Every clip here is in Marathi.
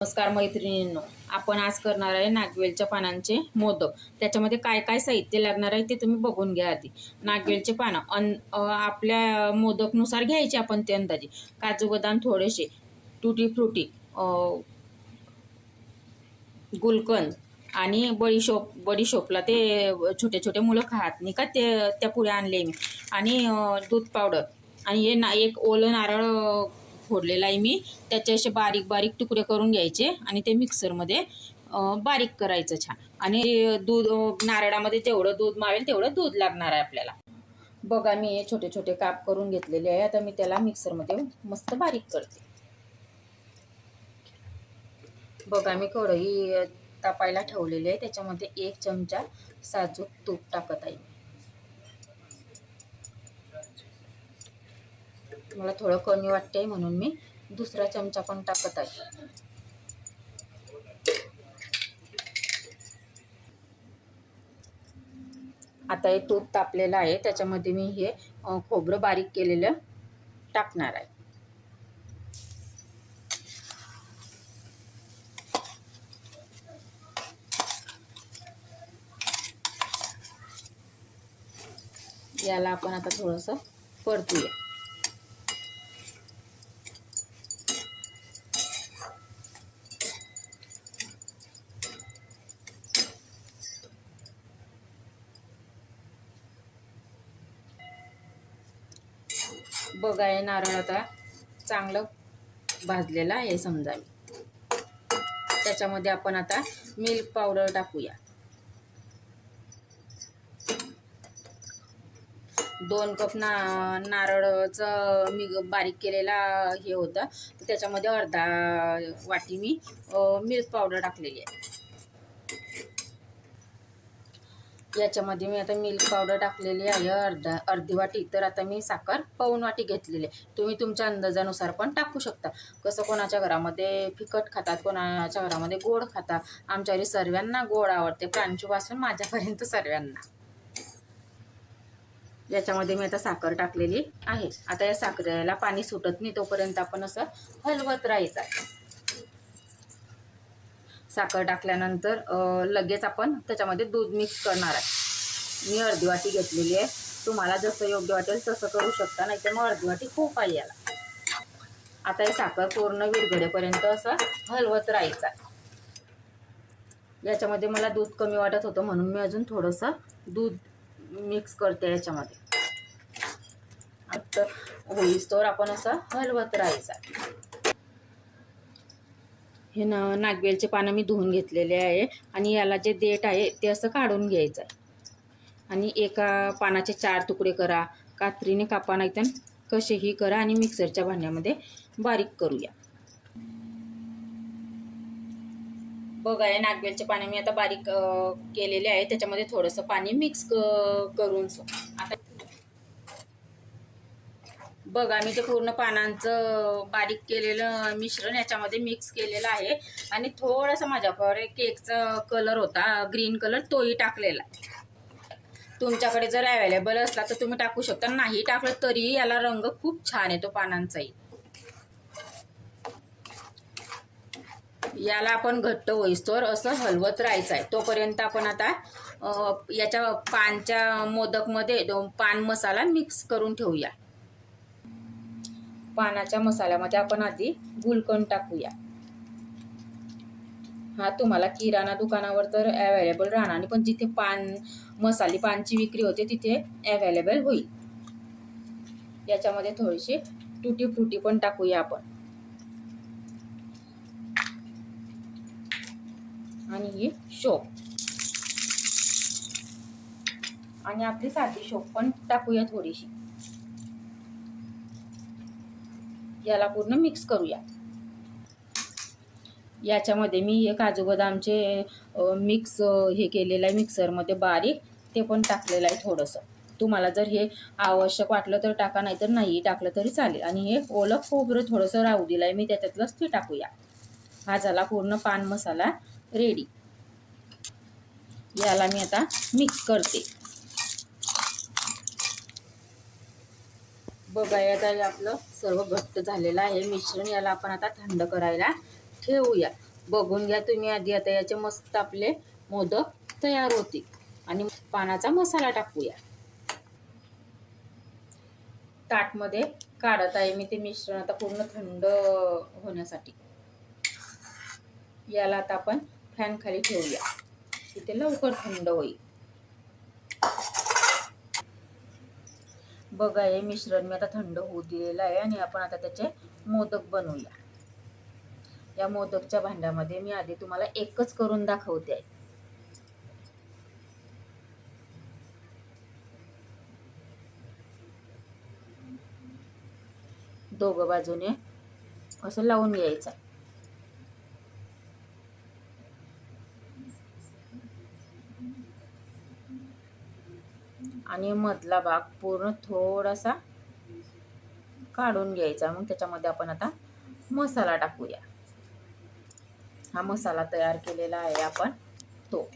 नमस्कार मैत्रिणींनो, आपण आज करणार आहे नागवेलच्या पानांचे मोदक। त्याच्यामध्ये काय काय साहित्य लागणार आहे ते तुम्ही बघून घ्या। आधी नागवेलचे पानं आपल्या मोदकनुसार घ्यायचे आपण ते अंदाजे। काजू बदाम थोडेसे, टूटी फ्रुटी, गुलकंद आणि बडीशोपला ते छोटे छोटे मुलं खात नाही का ते, त्या पुढे आणले मी। आणि दूध पावडर आणि हे एक ओलं नारळ फोडलेला आहे मी। त्याचे असे बारीक बारीक तुकडे करून घ्यायचे आणि ते मिक्सरमध्ये बारीक करायचं छान। आणि दूध, नारळामध्ये जेवढं दूध मावेल तेवढं दूध लागणार आहे आपल्याला। बघा मी हे छोटे छोटे काप करून घेतलेले आहे। आता मी त्याला मिक्सरमध्ये मस्त बारीक करते। बघा मी कढई तापायला ठेवलेली आहे, त्याच्यामध्ये 1 चमचा साजूक तूप टाकत आहे। मला थोडं कमी वाटतंय म्हणून मी दुसरा चमचा पण टाकत आहे। आता हे तूप तापलेलं आहे, त्याच्यामध्ये मी हे खोबरं बारीक केलेलं टाकणार आहे। याला आपण आता थोडंसं परतूया। बघा हे नारळ आता चांगलं भाजलेलं आहे समजा। त्याच्यामध्ये आपण आता मिल्क पावडर टाकूया। 2 कप नारळाचं मी बारीक केलेला हे होतं, तर त्याच्यामध्ये अर्धा वाटी मी मिल्क पावडर टाकलेली आहे। याच्यामध्ये मी आता मिल्क पावडर टाकलेली आहे अर्धी वाटी। तर आता मी साखर पाऊण वाटी घेतलेली आहे। तुम्ही तुमच्या अंदाजानुसार पण टाकू शकता। कसं कोणाच्या घरामध्ये फिकट खातात, कोणाच्या घरामध्ये गोड खातात। आमच्या घरी सर्वांना गोड आवडते, प्रांशूपासून माझ्यापर्यंत सर्वांना। याच्यामध्ये मी आता साखर टाकलेली आहे। आता या साखरेला पाणी सुटत नाही तोपर्यंत आपण असं हलवत राहायचं आहे। साखर टाकल्यानंतर लगेच आपण त्याच्यामध्ये दूध मिक्स करणार आहे। मी अर्धी वाटी घेतलेली आहे, तुम्हाला जसं योग्य वाटेल तसं करू शकता, नाहीतर मग अर्धी वाटी खूप आहे याला। आता हे साखर पूर्ण विरघळेपर्यंत असं हलवत राहायचं आहे। याच्यामध्ये मला दूध कमी वाटत होतं म्हणून मी अजून थोडंसं दूध मिक्स करते याच्यामध्ये। आता होईस्तोवर आपण असं हलवत राहायचं। हे नागवेलचे पानं मी धुवून घेतलेले आहे आणि याला जे देठ आहे ते असं काढून घ्यायचं आहे। आणि एका पानाचे 4 तुकडे करा, कात्रीने कापा, नाहीतर कसेही करा आणि मिक्सरच्या भांड्यामध्ये बारीक करूया। बघा हे नागवेलचे पाने मी आता बारीक केलेले आहे, त्याच्यामध्ये थोडंसं पाणी मिक्स करून आता बघा मी ते पूर्ण पानांचं बारीक केलेलं मिश्रण याच्यामध्ये मिक्स केलेलं आहे। आणि थोडासा माझ्याकडे केकचा कलर होता, ग्रीन कलर, तोही टाकलेला। तुमच्याकडे जर अवेलेबल असला तर तुम्ही टाकू शकता, नाही टाकलं तरी याला रंग खूप छान येतो पानांचाही। याला आपण घट्ट होईस्तोवर असं हलवत राहायचं आहे। तोपर्यंत आपण आता याच्या पानच्या मोदकमध्ये पान मसाला मिक्स करून ठेवूया। पानाच्या मसाल्यामध्ये आपण आधी गुलकंद टाकूया। हा तुम्हाला किराणा दुकानावर तर अवेलेबल राहणार नाही, पण जिथे मसाले पानची विक्री होते तिथे अवेलेबल होईल। याच्यामध्ये थोडीशी टूटी फ्रुटी पण टाकूया आपण। आणि ही शोप आणि आपली साधी शोप पण टाकूया थोडीशी। याला पूर्ण मिक्स करूया। याच्यामध्ये मी हे काजू बदामचे मिक्स हे केलेलं आहे मिक्सरमध्ये बारीक, ते पण टाकलेलं आहे थोडंसं। तुम्हाला जर हे आवश्यक वाटलं तर टाका, नाहीतर नाही टाकलं तरी चालेल। आणि हे ओलं खोबरं थोडंसं राहू दिलं आहे मी, त्याच्यातलंच ते टाकूया। हा झाला पूर्ण पान मसाला रेडी। याला मी आता मिक्स करते। बघा आता आपलं सर्व घट्ट झालेलं आहे मिश्रण। याला आपण आता थंड करायला ठेवूया। बघून घ्या तुम्ही आधी. आता याचे मस्त आपले मोदक तयार होतील. आणि पानाचा मसाला टाकूया. ताटमध्ये काढत आहे मी ते मिश्रण आता पूर्ण थंड होण्यासाठी. याला आता आपण फॅन खाली ठेवूया, तिथे लवकर थंड होईल. बघा हे मिश्रण मी आता थंड होऊ दिलेलं आहे आणि आपण आता त्याचे मोदक बनवूया. या मोदकच्या भांड्यामध्ये मी आधी तुम्हाला एकच करून दाखवते आहे. दोघं बाजूने असं लावून घ्यायचं. आणि मधला भाग पूर्ण थोडासा काढून घ्यायचा. मग त्याच्यामध्ये आपण आता मसाला टाकूया. हा मसाला तयार केलेला आहे आपण तो.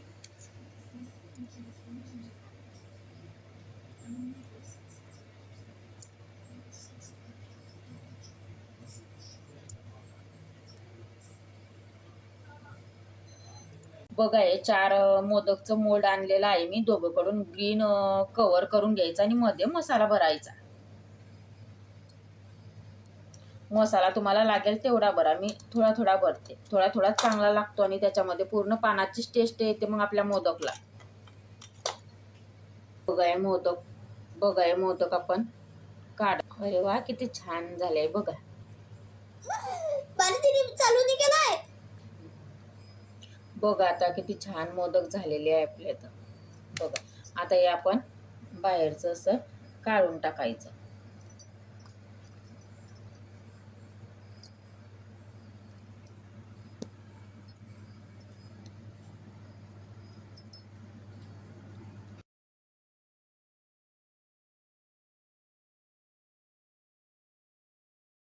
बघा हे 4 मोदकचं मोल्ड आणलेलं आहे मी. दोघंकडून ग्रीन कव्हर करून घ्यायचं आणि मध्ये मसाला भरायचा. मसाला तुम्हाला लागेल तेवढा भरा. मी थोडा थोडा भरते. थोडा थोडा चांगला लागतो आणि त्याच्यामध्ये पूर्ण पानाची टेस्ट येते मग आपल्या मोदकला. बघा हे मोदक आपण काढ. अरे वा किती छान झालंय बघा. चालू नाही केलाय. बघा आता किती छान मोदक झालेले आहे आपले. तर बघा आता हे आपण बाहेरचं असं काढून टाकायचं.